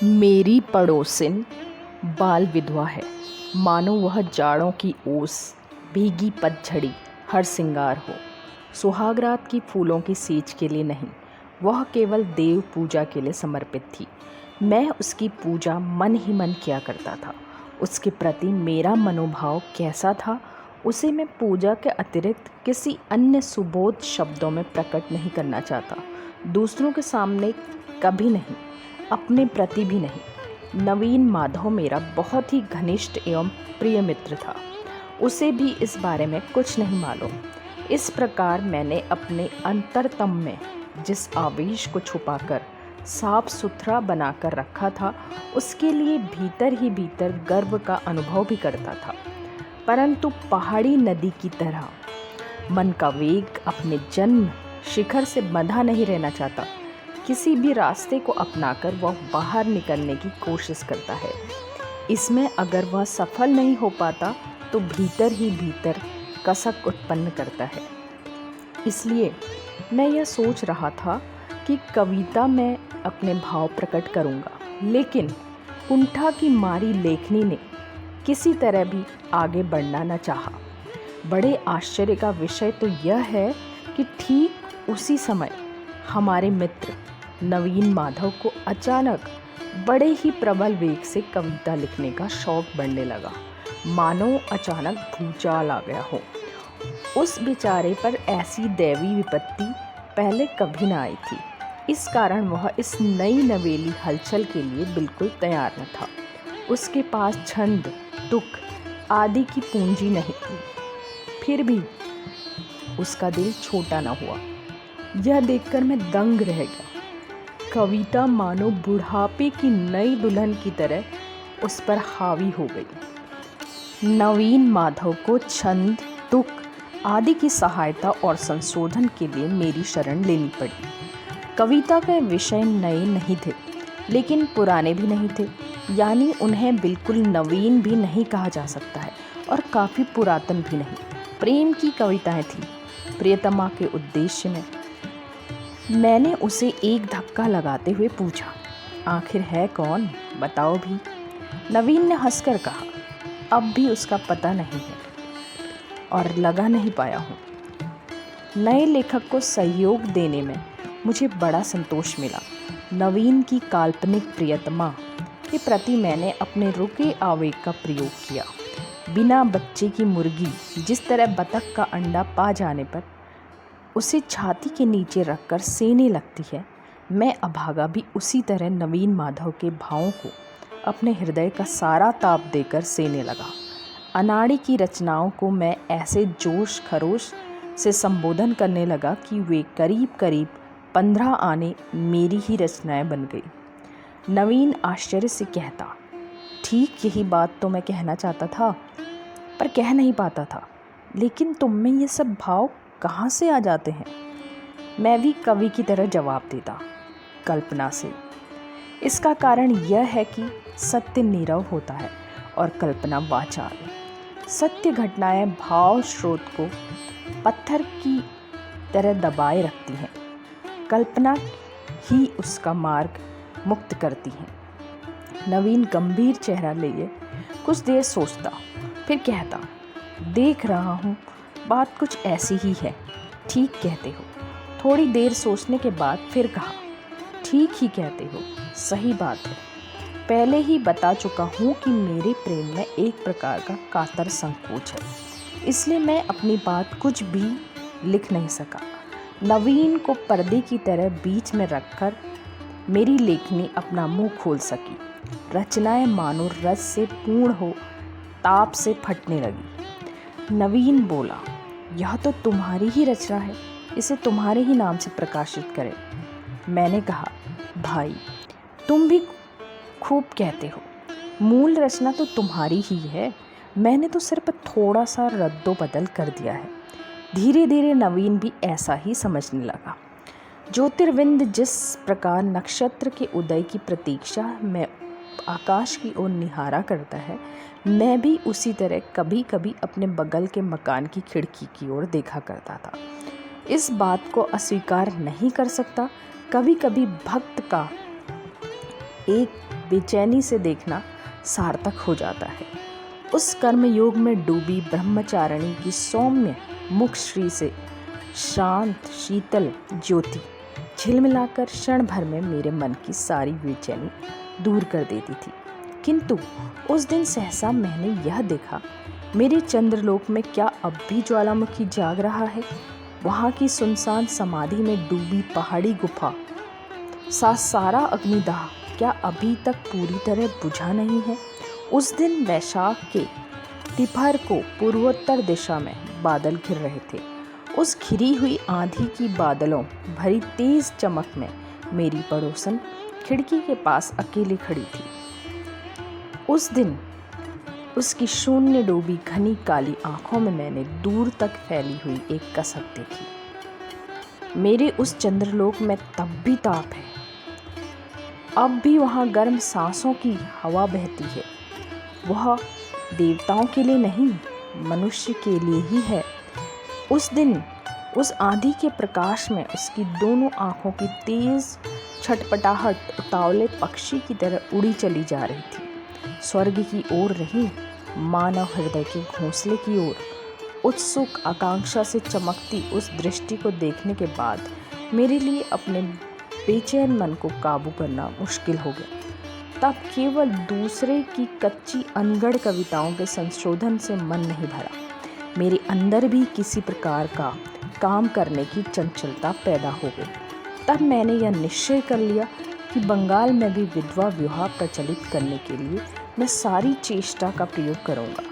मेरी पड़ोसिन बाल विधवा है, मानो वह जाड़ों की ओस, भीगी पतझड़ी हर सिंगार हो। सुहागरात की फूलों की सींच के लिए नहीं, वह केवल देव पूजा के लिए समर्पित थी। मैं उसकी पूजा मन ही मन किया करता था। उसके प्रति मेरा मनोभाव कैसा था, उसे मैं पूजा के अतिरिक्त किसी अन्य सुबोध शब्दों में प्रकट नहीं करना चाहता। दूसरों के सामने कभी नहीं, अपने प्रति भी नहीं। नवीन माधव मेरा बहुत ही घनिष्ठ एवं प्रिय मित्र था। उसे भी इस बारे में कुछ नहीं मालूम। इस प्रकार मैंने अपने अंतरतम में जिस आवेश को छुपाकर साफ सुथरा बनाकर रखा था, उसके लिए भीतर ही भीतर गर्व का अनुभव भी करता था। परंतु पहाड़ी नदी की तरह मन का वेग अपने जन्म शिखर से बंधा नहीं रहना चाहता। किसी भी रास्ते को अपनाकर वह बाहर निकलने की कोशिश करता है। इसमें अगर वह सफल नहीं हो पाता तो भीतर ही भीतर कसक उत्पन्न करता है। इसलिए मैं यह सोच रहा था कि कविता में अपने भाव प्रकट करूँगा, लेकिन कुंठा की मारी लेखनी ने किसी तरह भी आगे बढ़ना न चाहा। बड़े आश्चर्य का विषय तो यह है कि ठीक उसी समय हमारे मित्र नवीन माधव को अचानक बड़े ही प्रबल वेग से कविता लिखने का शौक बढ़ने लगा, मानो अचानक भूचाल आ गया हो। उस बेचारे पर ऐसी दैवी विपत्ति पहले कभी न आई थी। इस कारण वह इस नई नवेली हलचल के लिए बिल्कुल तैयार न था। उसके पास छंद, तुक आदि की पूंजी नहीं थी। फिर भी उसका दिल छोटा न हुआ। यह देखकर मैं दंग रह गया। कविता मानो बुढ़ापे की नई दुल्हन की तरह उस पर हावी हो गई। नवीन माधव को छंद, तुक आदि की सहायता और संशोधन के लिए मेरी शरण लेनी पड़ी। कविता के विषय नए नहीं थे, लेकिन पुराने भी नहीं थे, यानी उन्हें बिल्कुल नवीन भी नहीं कहा जा सकता है और काफ़ी पुरातन भी नहीं। प्रेम की कविताएं थीं, प्रियतमा के उद्देश्य में। मैंने उसे एक धक्का लगाते हुए पूछा, आखिर है कौन, बताओ भी। नवीन ने हंसकर कहा, अब भी उसका पता नहीं है और लगा नहीं पाया हूँ। नए लेखक को सहयोग देने में मुझे बड़ा संतोष मिला। नवीन की काल्पनिक प्रियतमा के प्रति मैंने अपने रुके आवेग का प्रयोग किया। बिना बच्चे की मुर्गी जिस तरह बतख का अंडा पा जाने पर उसे छाती के नीचे रखकर सेने लगती है, मैं अभागा भी उसी तरह नवीन माधव के भावों को अपने हृदय का सारा ताप देकर सेने लगा। अनाड़ी की रचनाओं को मैं ऐसे जोश खरोश से संबोधन करने लगा कि वे करीब करीब 15 आने मेरी ही रचनाएं बन गई। नवीन आश्चर्य से कहता, ठीक यही बात तो मैं कहना चाहता था, पर कह नहीं पाता था। लेकिन तुम में ये सब भाव कहाँ से आ जाते हैं? मैं भी कवि की तरह जवाब देता, कल्पना से। इसका कारण यह है कि सत्य नीरव होता है और कल्पना वाचाल। सत्य घटनाएं भाव स्रोत को पत्थर की तरह दबाए रखती हैं, कल्पना ही उसका मार्ग मुक्त करती हैं। नवीन गंभीर चेहरा लिए कुछ देर सोचता, फिर कहता, देख रहा हूँ बात कुछ ऐसी ही है, ठीक कहते हो। थोड़ी देर सोचने के बाद फिर कहा, ठीक ही कहते हो, सही बात है। पहले ही बता चुका हूँ कि मेरे प्रेम में एक प्रकार का कातर संकोच है, इसलिए मैं अपनी बात कुछ भी लिख नहीं सका। नवीन को पर्दे की तरह बीच में रखकर मेरी लेखनी अपना मुंह खोल सकी। रचनाएं मानो रस से पूर्ण हो ताप से फटने लगी। नवीन बोला, यह तो तुम्हारी ही रचना है, इसे तुम्हारे ही नाम से प्रकाशित करें। मैंने कहा, भाई तुम भी खूब कहते हो, मूल रचना तो तुम्हारी ही है, मैंने तो सिर्फ थोड़ा सा रद्दो बदल कर दिया है। धीरे धीरे नवीन भी ऐसा ही समझने लगा। ज्योतिर्विंद जिस प्रकार नक्षत्र के उदय की प्रतीक्षा में आकाश की ओर निहारा करता है, मैं भी उसी तरह कभी कभी अपने बगल के मकान की खिड़की की ओर देखा करता था। इस बात को अस्वीकार नहीं कर सकता, कभी कभी भक्त का एक बेचैनी से देखना सार्थक हो जाता है। उस कर्मयोग में डूबी ब्रह्मचारिणी की सौम्य मुख श्री से शांत शीतल ज्योति झिलमिलाकर क्षण भर में मेरे मन की सारी बेचैनी दूर कर देती थी। किंतु उस दिन सहसा मैंने यह देखा, मेरे चंद्रलोक में क्या अब भी ज्वालामुखी जाग रहा है। वहाँ की सुनसान समाधि में डूबी पहाड़ी गुफा सा सारा अग्निदाह क्या अभी तक पूरी तरह बुझा नहीं है। उस दिन वैशाख के तिपहर को पूर्वोत्तर दिशा में बादल घिर रहे थे। उस घिरी हुई आंधी की बादलों भरी तेज चमक में मेरी पड़ोसन खिड़की के पास अकेली खड़ी थी। उस दिन उसकी शून्य डूबी घनी काली आंखों में मैंने दूर तक फैली हुई एक कसक देखी। मेरे उस चंद्रलोक में तब भी ताप है, अब भी वहाँ गर्म सांसों की हवा बहती है। वह देवताओं के लिए नहीं, मनुष्य के लिए ही है। उस दिन उस आंधी के प्रकाश में उसकी दोनों आंखों की तेज छटपटाहट उतावले पक्षी की तरह उड़ी चली जा रही थी, स्वर्ग की ओर नहीं, मानव हृदय के घोंसले की ओर। उत्सुक आकांक्षा से चमकती उस दृष्टि को देखने के बाद मेरे लिए अपने बेचैन मन को काबू करना मुश्किल हो गया। तब केवल दूसरे की कच्ची अनगढ़ कविताओं के संशोधन से मन नहीं भरा, मेरे अंदर भी किसी प्रकार का काम करने की चंचलता पैदा हो गई। तब मैंने यह निश्चय कर लिया कि बंगाल में भी विधवा विवाह प्रचलित करने के लिए मैं सारी चेष्टा का प्रयोग करूंगा।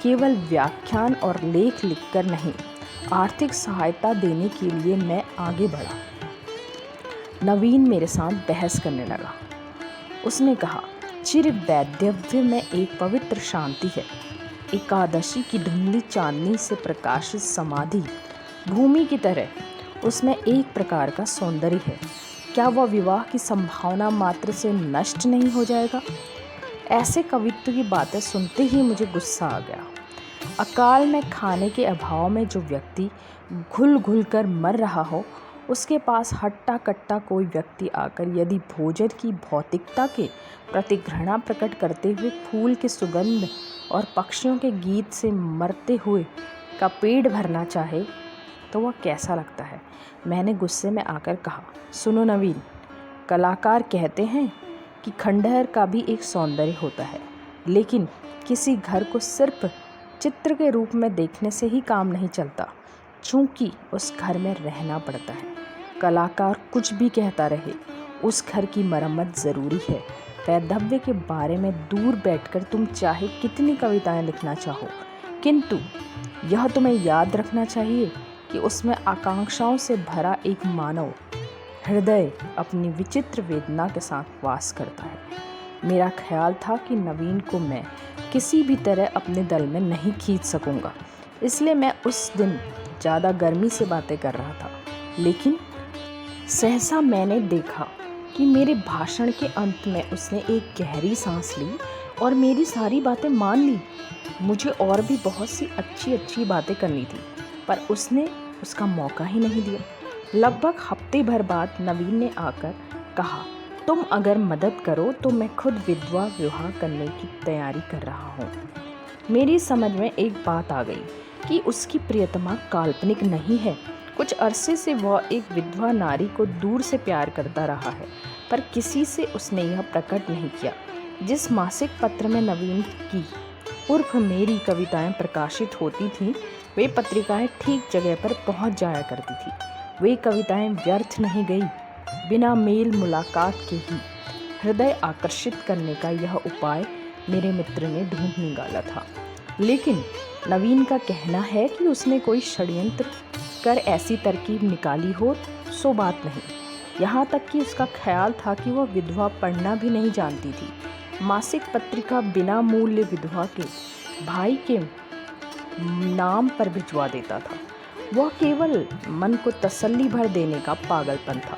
केवल व्याख्यान और लेख लिखकर नहीं, आर्थिक सहायता देने के लिए मैं आगे बढ़ा। नवीन मेरे साथ बहस करने लगा। उसने कहा, चिर वैदव्य में एक पवित्र शांति है। एकादशी की धुंधली चांदनी से प्रकाशित समाधि भूमि की तरह उसमें एक प्रकार का सौंदर्य है। क्या वह विवाह की संभावना मात्र से नष्ट नहीं हो जाएगा? ऐसे कवित्व की बातें सुनते ही मुझे गुस्सा आ गया। अकाल में खाने के अभाव में जो व्यक्ति घुल घुल कर मर रहा हो, उसके पास हट्टा कट्टा कोई व्यक्ति आकर यदि भोजन की भौतिकता के प्रति घृणा प्रकट करते हुए फूल के सुगंध और पक्षियों के गीत से मरते हुए का पेट भरना चाहे तो वह कैसा लगता है? मैंने गुस्से में आकर कहा, सुनो नवीन, कलाकार कहते हैं कि खंडहर का भी एक सौंदर्य होता है, लेकिन किसी घर को सिर्फ चित्र के रूप में देखने से ही काम नहीं चलता, चूंकि उस घर में रहना पड़ता है। कलाकार कुछ भी कहता रहे, उस घर की मरम्मत ज़रूरी है। वैधव्य के बारे में दूर बैठकर तुम चाहे कितनी कविताएं लिखना चाहो, किंतु यह तुम्हें याद रखना चाहिए कि उसमें आकांक्षाओं से भरा एक मानव हृदय अपनी विचित्र वेदना के साथ वास करता है। मेरा ख्याल था कि नवीन को मैं किसी भी तरह अपने दल में नहीं खींच सकूंगा, इसलिए मैं उस दिन ज़्यादा गर्मी से बातें कर रहा था। लेकिन सहसा मैंने देखा कि मेरे भाषण के अंत में उसने एक गहरी सांस ली और मेरी सारी बातें मान ली। मुझे और भी बहुत सी अच्छी बातें करनी थी, पर उसने उसका मौका ही नहीं दिया। लगभग हफ्ते भर बाद नवीन ने आकर कहा, तुम अगर मदद करो तो मैं खुद विधवा विवाह करने की तैयारी कर रहा हूँ। मेरी समझ में एक बात आ गई कि उसकी प्रियतमा काल्पनिक नहीं है। कुछ अरसे से वह एक विधवा नारी को दूर से प्यार करता रहा है, पर किसी से उसने यह प्रकट नहीं किया। जिस मासिक पत्र में नवीन की उर्फ मेरी कविताएं प्रकाशित होती थीं, वे पत्रिकाएं ठीक जगह पर पहुंच जाया करती थी। वे कविताएं व्यर्थ नहीं गई। बिना मेल मुलाकात के ही हृदय आकर्षित करने का यह उपाय मेरे मित्र ने ढूंढ निकाला था। लेकिन नवीन का कहना है कि उसने कोई षड्यंत्र कर ऐसी तरकीब निकाली हो, सो बात नहीं। यहाँ तक कि उसका ख्याल था कि वह विधवा पढ़ना भी नहीं जानती थी। मासिक पत्रिका बिना मूल्य विधवा के भाई के नाम पर भिजवा देता था। वह केवल मन को तसल्ली भर देने का पागलपन था।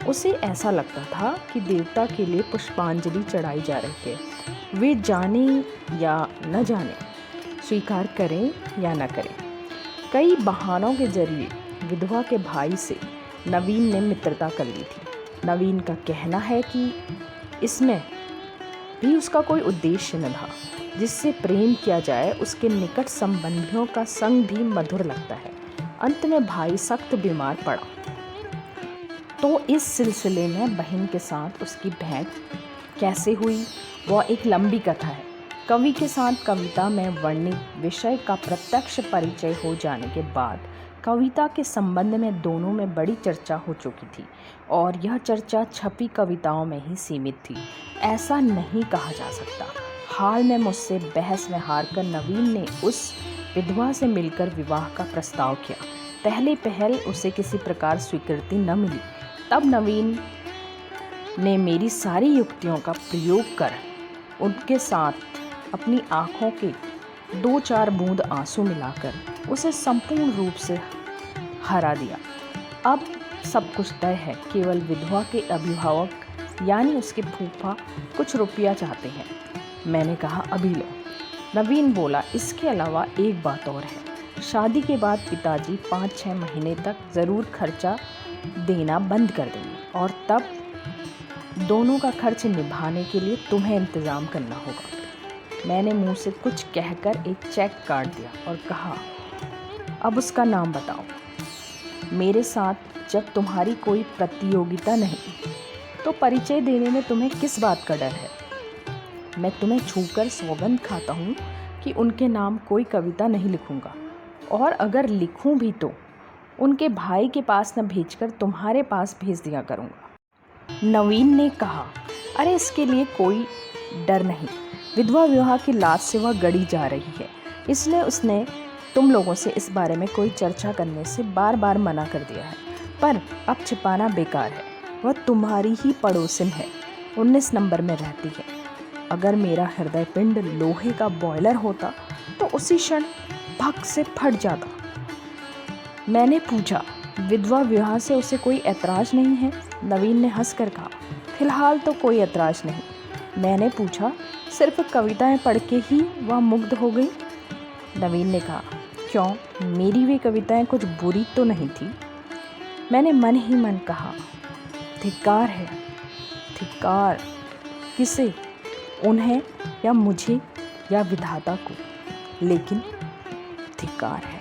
उसे ऐसा लगता था कि देवता के लिए पुष्पांजलि चढ़ाई जा रही है। वे जाने या न जाने, स्वीकार करें या न करें। कई बहानों के जरिए विधवा के भाई से नवीन ने मित्रता कर ली थी। नवीन का कहना है कि इसमें भी उसका कोई उद्देश्य न था। जिससे प्रेम किया जाए उसके निकट संबंधियों का संग भी मधुर लगता है। अंत में भाई सख्त बीमार पड़ा तो इस सिलसिले में बहन के साथ उसकी भेंट कैसे हुई वह एक लंबी कथा है। कवि के साथ कविता में वर्णित विषय का प्रत्यक्ष परिचय हो जाने के बाद कविता के संबंध में दोनों में बड़ी चर्चा हो चुकी थी और यह चर्चा छपी कविताओं में ही सीमित थी। ऐसा नहीं कहा जा सकता। हाल में मुझसे बहस में हारकर नवीन ने उस विधवा से मिलकर विवाह का प्रस्ताव किया। पहले पहल उसे किसी प्रकार स्वीकृति न मिली। तब नवीन ने मेरी सारी युक्तियों का प्रयोग कर उनके साथ अपनी आँखों के 2-4 बूंद आंसू मिलाकर उसे संपूर्ण रूप से हरा दिया। अब सब कुछ तय है। केवल विधवा के अभिभावक यानी उसके फूफा कुछ रुपया चाहते हैं। मैंने कहा अभी लो। नवीन बोला इसके अलावा एक बात और है। शादी के बाद पिताजी 5-6 महीने तक ज़रूर खर्चा देना बंद कर देंगे और तब दोनों का खर्च निभाने के लिए तुम्हें इंतज़ाम करना होगा। मैंने मुंह से कुछ कहकर एक चेक काट दिया और कहा अब उसका नाम बताओ। मेरे साथ जब तुम्हारी कोई प्रतियोगिता नहीं तो परिचय देने में तुम्हें किस बात का डर है? मैं तुम्हें छूकर सौगंध खाता हूँ कि उनके नाम कोई कविता नहीं लिखूँगा और अगर लिखूँ भी तो उनके भाई के पास न भेजकर तुम्हारे पास भेज दिया करूँगा। नवीन ने कहा अरे इसके लिए कोई डर नहीं। विधवा विवाह की लात से वह गड़ी जा रही है, इसलिए उसने तुम लोगों से इस बारे में कोई चर्चा करने से बार बार मना कर दिया है। पर अब छिपाना बेकार है। वह तुम्हारी ही पड़ोसिन है, 19 नंबर में रहती है। अगर मेरा हृदय पिंड लोहे का बॉयलर होता तो उसी क्षण भक से फट जाता। मैंने पूछा विधवा विवाह से उसे कोई ऐतराज़ नहीं है? नवीन ने हंसकर कहा फिलहाल तो कोई ऐतराज़ नहीं। मैंने पूछा सिर्फ कविताएं पढ़ के ही वह मुग्ध हो गई? नवीन ने कहा क्यों, मेरी वे कविताएं कुछ बुरी तो नहीं थी? मैंने मन ही मन कहा धिक्कार है। धिक्कार किसे? उन्हें या मुझे या विधाता को? लेकिन धिक्कार है।